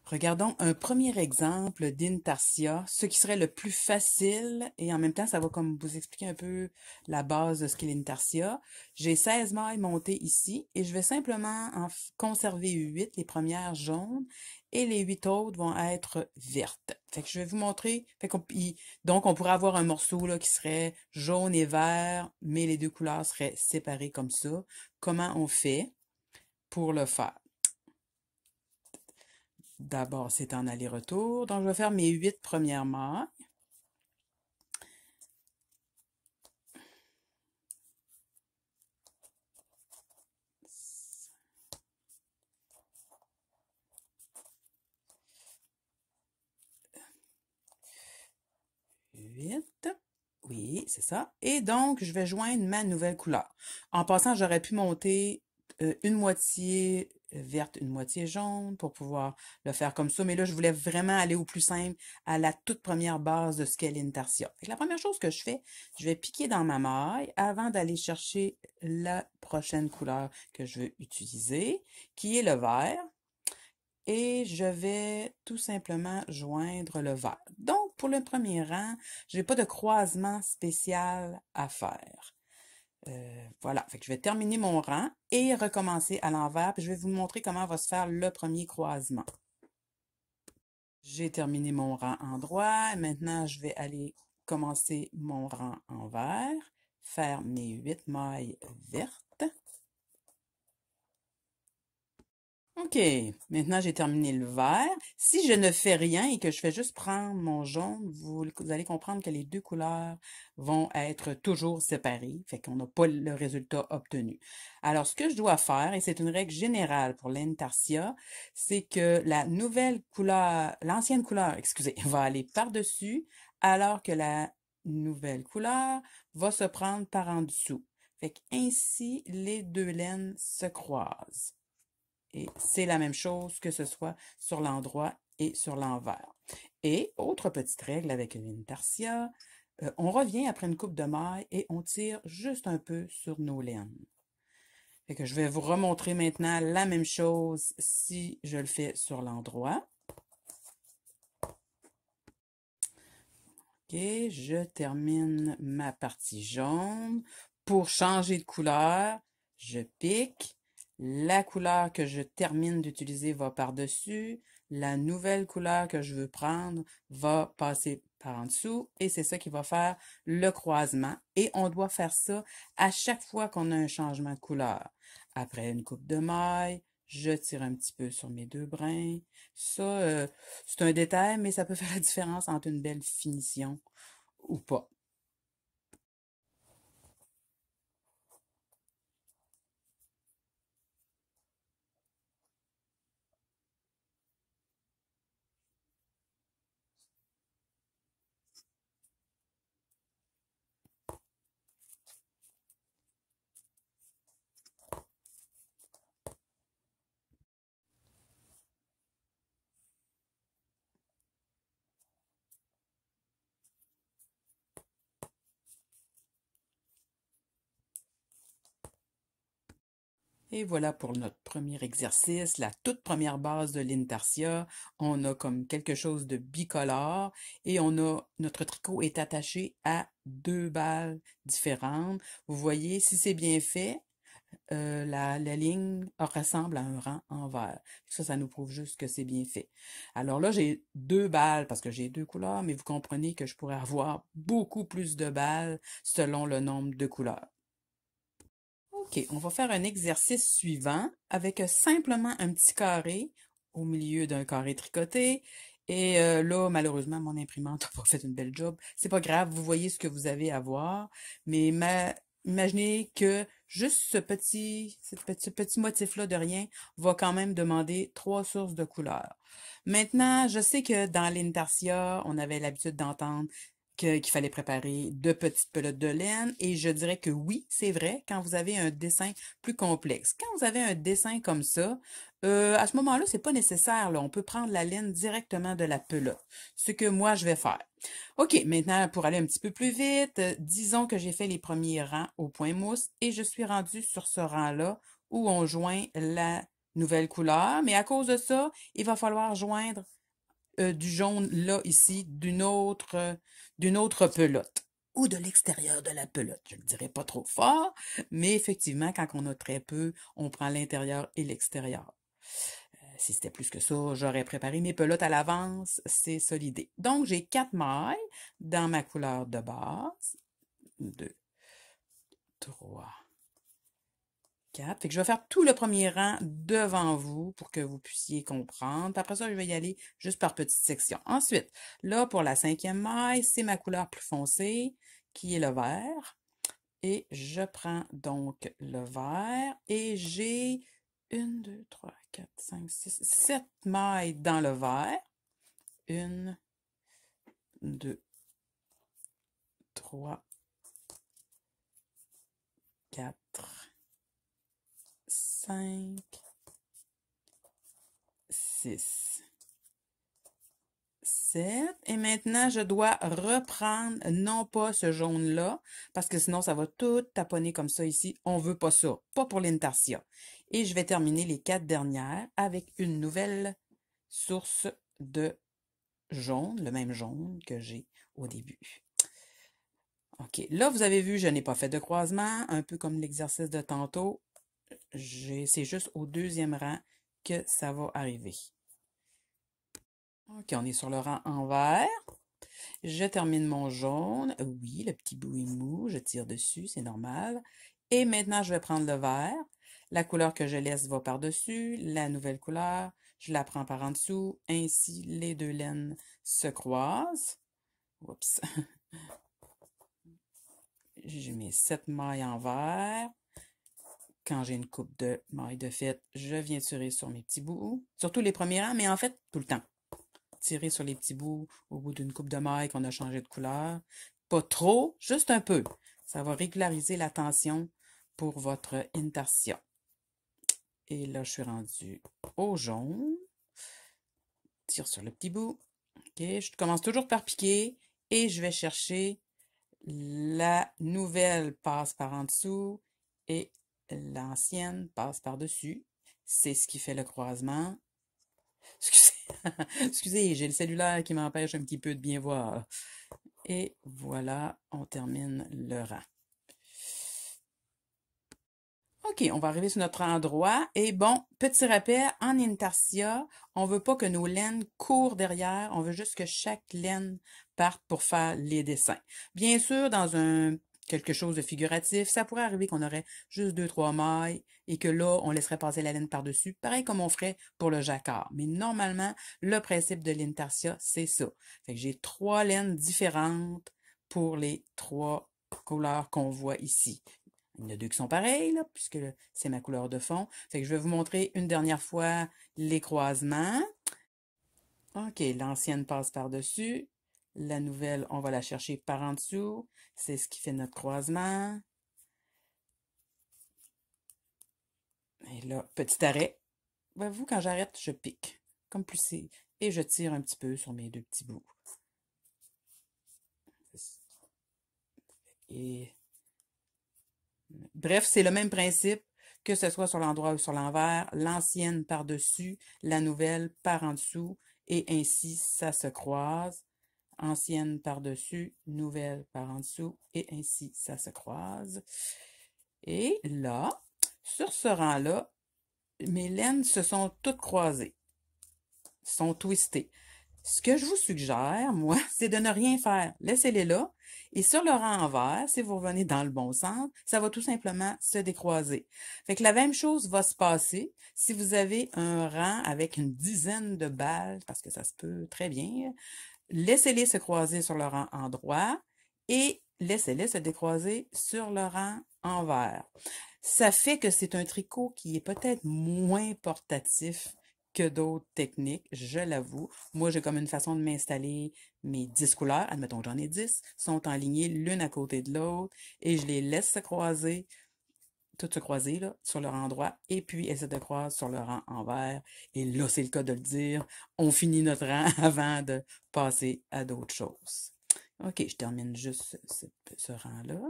Regardons un premier exemple d'intarsia, ce qui serait le plus facile et en même temps, ça va comme vous expliquer un peu la base de ce qu'est l'intarsia. J'ai 16 mailles montées ici et je vais simplement en conserver 8, les premières jaunes et les 8 autres vont être vertes. Fait que je vais vous montrer, donc on pourrait avoir un morceau là, qui serait jaune et vert, mais les deux couleurs seraient séparées comme ça. Comment on fait pour le faire? D'abord, c'est en aller-retour. Donc, je vais faire mes 8 premières mailles. Huit. Oui, c'est ça. Et donc, je vais joindre ma nouvelle couleur. En passant, j'aurais pu monter une moitié verte, une moitié jaune pour pouvoir le faire comme ça. Mais là, je voulais vraiment aller au plus simple, à la toute première base de ce qu'est l'intarsia. La première chose que je fais, je vais piquer dans ma maille avant d'aller chercher la prochaine couleur que je veux utiliser, qui est le vert. Et je vais tout simplement joindre le vert. Donc, pour le premier rang, je n'ai pas de croisement spécial à faire. Voilà, fait que je vais terminer mon rang et recommencer à l'envers, puis je vais vous montrer comment va se faire le premier croisement. J'ai terminé mon rang en droit, maintenant je vais aller commencer mon rang en vert, faire mes 8 mailles vertes. OK, maintenant j'ai terminé le vert. Si je ne fais rien et que je fais juste prendre mon jaune, vous allez comprendre que les deux couleurs vont être toujours séparées, fait qu'on n'a pas le résultat obtenu. Alors, ce que je dois faire, et c'est une règle générale pour l'intarsia, c'est que la nouvelle couleur, l'ancienne couleur, excusez, va aller par-dessus, alors que la nouvelle couleur va se prendre par en dessous. Fait qu'ainsi, les deux laines se croisent. Et c'est la même chose que ce soit sur l'endroit et sur l'envers. Et autre petite règle avec l'intarsia, on revient après une coupe de mailles et on tire juste un peu sur nos laines. Fait que je vais vous remontrer maintenant la même chose si je le fais sur l'endroit. OK, je termine ma partie jaune. Pour changer de couleur, je pique. La couleur que je termine d'utiliser va par-dessus. La nouvelle couleur que je veux prendre va passer par en dessous et c'est ça qui va faire le croisement. Et on doit faire ça à chaque fois qu'on a un changement de couleur. Après une coupe de mailles, je tire un petit peu sur mes deux brins. Ça, c'est un détail, mais ça peut faire la différence entre une belle finition ou pas. Et voilà pour notre premier exercice, la toute première base de l'intarsia. On a comme quelque chose de bicolore et notre tricot est attaché à deux balles différentes. Vous voyez, si c'est bien fait, la ligne ressemble à un rang en vert. Ça nous prouve juste que c'est bien fait. Alors là, j'ai deux balles parce que j'ai deux couleurs, mais vous comprenez que je pourrais avoir beaucoup plus de balles selon le nombre de couleurs. OK, on va faire un exercice suivant avec simplement un petit carré au milieu d'un carré tricoté. Et là, malheureusement, mon imprimante n'a pas fait une belle job. C'est pas grave, vous voyez ce que vous avez à voir. Mais imaginez que juste ce petit motif-là de rien va quand même demander 3 sources de couleurs. Maintenant, je sais que dans l'intarsia, on avait l'habitude d'entendre qu'il fallait préparer de petites pelotes de laine et je dirais que oui, c'est vrai, quand vous avez un dessin plus complexe. Quand vous avez un dessin comme ça, à ce moment-là, c'est pas nécessaire, là. On peut prendre la laine directement de la pelote, ce que moi, je vais faire. OK, maintenant, pour aller un petit peu plus vite, disons que j'ai fait les premiers rangs au point mousse et je suis rendue sur ce rang-là où on joint la nouvelle couleur, mais à cause de ça, il va falloir joindre du jaune là, ici, d'une autre pelote ou de l'extérieur de la pelote. Je ne le dirai pas trop fort, mais effectivement, quand on a très peu, on prend l'intérieur et l'extérieur. Si c'était plus que ça, j'aurais préparé mes pelotes à l'avance, c'est ça l'idée. Donc, j'ai 4 mailles dans ma couleur de base. 2, 3, 4. Fait que je vais faire tout le premier rang devant vous pour que vous puissiez comprendre. Puis après ça, je vais y aller juste par petites sections. Ensuite, là, pour la 5e maille, c'est ma couleur plus foncée qui est le vert. Et je prends donc le vert et j'ai 1, 2, 3, 4, 5, 6, 7 mailles dans le vert. 1, 2, 3, 4, 5, 6, 7. Et maintenant, je dois reprendre non pas ce jaune-là, parce que sinon, ça va tout taponner comme ça ici. On veut pas ça, pas pour l'intarsia. Et je vais terminer les 4 dernières avec une nouvelle source de jaune, le même jaune que j'ai au début. OK, là, vous avez vu, je n'ai pas fait de croisement, un peu comme l'exercice de tantôt. C'est juste au 2e rang que ça va arriver. OK, on est sur le rang en vert. Je termine mon jaune. Oui, le petit bout est mou, je tire dessus, c'est normal. Et maintenant, je vais prendre le vert. La couleur que je laisse va par-dessus. La nouvelle couleur, je la prends par en dessous. Ainsi, les deux laines se croisent. Oups. J'ai mes 7 mailles en vert. Quand j'ai une coupe de mailles de fête, je viens tirer sur mes petits bouts. Surtout les premiers rangs, mais en fait, tout le temps. Tirer sur les petits bouts au bout d'une coupe de mailles qu'on a changé de couleur. Pas trop, juste un peu. Ça va régulariser la tension pour votre intarsia. Et là, je suis rendue au jaune. Tire sur le petit bout. OK, je commence toujours par piquer et je vais chercher la nouvelle passe par en dessous et l'ancienne passe par-dessus. C'est ce qui fait le croisement. Excusez, excusez, j'ai le cellulaire qui m'empêche un petit peu de bien voir. Et voilà, on termine le rang. OK, on va arriver sur notre endroit. Et bon, petit rappel, en intarsia, on veut pas que nos laines courent derrière. On veut juste que chaque laine parte pour faire les dessins. Bien sûr, dans quelque chose de figuratif, ça pourrait arriver qu'on aurait juste 2-3 mailles et que là, on laisserait passer la laine par-dessus, pareil comme on ferait pour le jacquard. Mais normalement, le principe de l'intarsia, c'est ça. Fait que j'ai 3 laines différentes pour les 3 couleurs qu'on voit ici. Il y en a 2 qui sont pareilles, là, puisque c'est ma couleur de fond. Fait que je vais vous montrer une dernière fois les croisements. OK, l'ancienne passe par-dessus. La nouvelle, on va la chercher par en dessous. C'est ce qui fait notre croisement. Et là, petit arrêt. Voyez-vous, quand j'arrête, je pique. Comme plus et je tire un petit peu sur mes 2 petits bouts. Et bref, c'est le même principe, que ce soit sur l'endroit ou sur l'envers, l'ancienne par-dessus, la nouvelle par en dessous, et ainsi ça se croise. Ancienne par-dessus, nouvelle par en dessous, et ainsi ça se croise. Et là, sur ce rang-là, mes laines se sont toutes croisées, sont twistées. Ce que je vous suggère, moi, c'est de ne rien faire. Laissez-les là. Et sur le rang envers, si vous revenez dans le bon sens, ça va tout simplement se décroiser. Fait que la même chose va se passer si vous avez un rang avec une dizaine de balles, parce que ça se peut très bien. Laissez-les se croiser sur le rang endroit et laissez-les se décroiser sur le rang envers. Ça fait que c'est un tricot qui est peut-être moins portatif que d'autres techniques, je l'avoue. Moi, j'ai comme une façon de m'installer mes 10 couleurs, admettons que j'en ai 10, sont enlignées l'une à côté de l'autre, et je les laisse se croiser, toutes se croiser là, sur leur endroit, et puis elles se décroisent sur le rang envers. Et là, c'est le cas de le dire, on finit notre rang avant de passer à d'autres choses. OK, je termine juste ce rang-là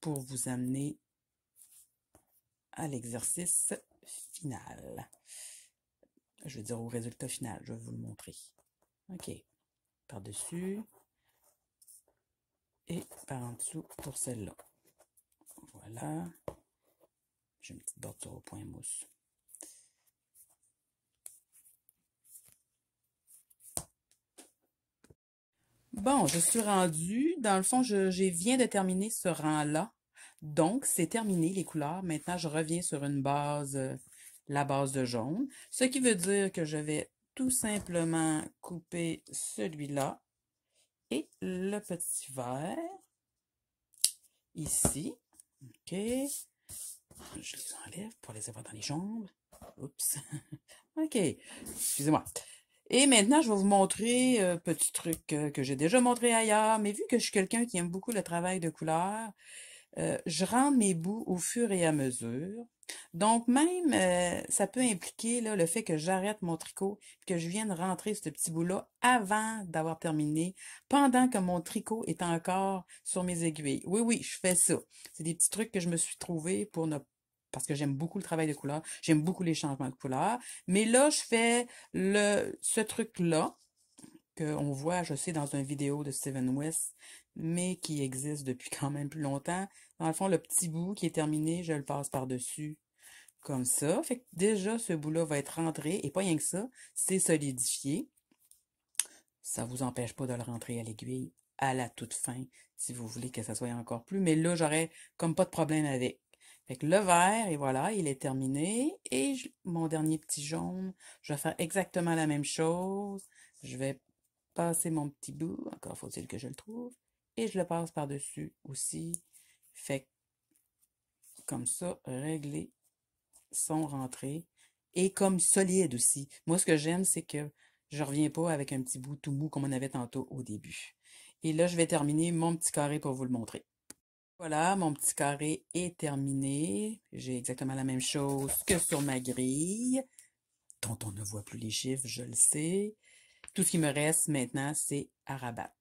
pour vous amener à l'exercice final. Je veux dire au résultat final, je vais vous le montrer. OK. Par-dessus et par en dessous pour celle-là. Voilà. J'ai une petite bordure au point mousse. Bon, je suis rendue. Dans le fond, je viens de terminer ce rang-là. Donc, c'est terminé les couleurs. Maintenant, je reviens sur une base, la base de jaune. Ce qui veut dire que je vais tout simplement couper celui-là et le petit vert ici. OK. Je les enlève pour les avoir dans les jambes. Oups. OK. Excusez-moi. Et maintenant, je vais vous montrer un petit truc que j'ai déjà montré ailleurs, mais vu que je suis quelqu'un qui aime beaucoup le travail de couleur, je rends mes bouts au fur et à mesure. Donc, même, ça peut impliquer là, le fait que j'arrête mon tricot, que je vienne rentrer ce petit bout-là avant d'avoir terminé, pendant que mon tricot est encore sur mes aiguilles. Oui, oui, je fais ça. C'est des petits trucs que je me suis trouvé pour ne parce que j'aime beaucoup le travail de couleur, j'aime beaucoup les changements de couleur. Mais là, je fais ce truc-là, qu'on voit, je sais, dans une vidéo de Steven West, mais qui existe depuis quand même plus longtemps. Dans le fond, le petit bout qui est terminé, je le passe par-dessus, comme ça. Fait que déjà, ce bout-là va être rentré, et pas rien que ça, c'est solidifié. Ça vous empêche pas de le rentrer à l'aiguille à la toute fin, si vous voulez que ça soit encore plus. Mais là, j'aurais comme pas de problème avec. Fait que le vert, et voilà, il est terminé. Et mon dernier petit jaune, je vais faire exactement la même chose. Je vais passer mon petit bout, encore faut-il que je le trouve, et je le passe par-dessus aussi. Fait que, comme ça, réglés sont rentrés. Et comme solide aussi. Moi, ce que j'aime, c'est que je reviens pas avec un petit bout tout mou comme on avait tantôt au début. Et là, je vais terminer mon petit carré pour vous le montrer. Voilà, mon petit carré est terminé. J'ai exactement la même chose que sur ma grille, dont on ne voit plus les chiffres, je le sais. Tout ce qui me reste maintenant, c'est à rabattre.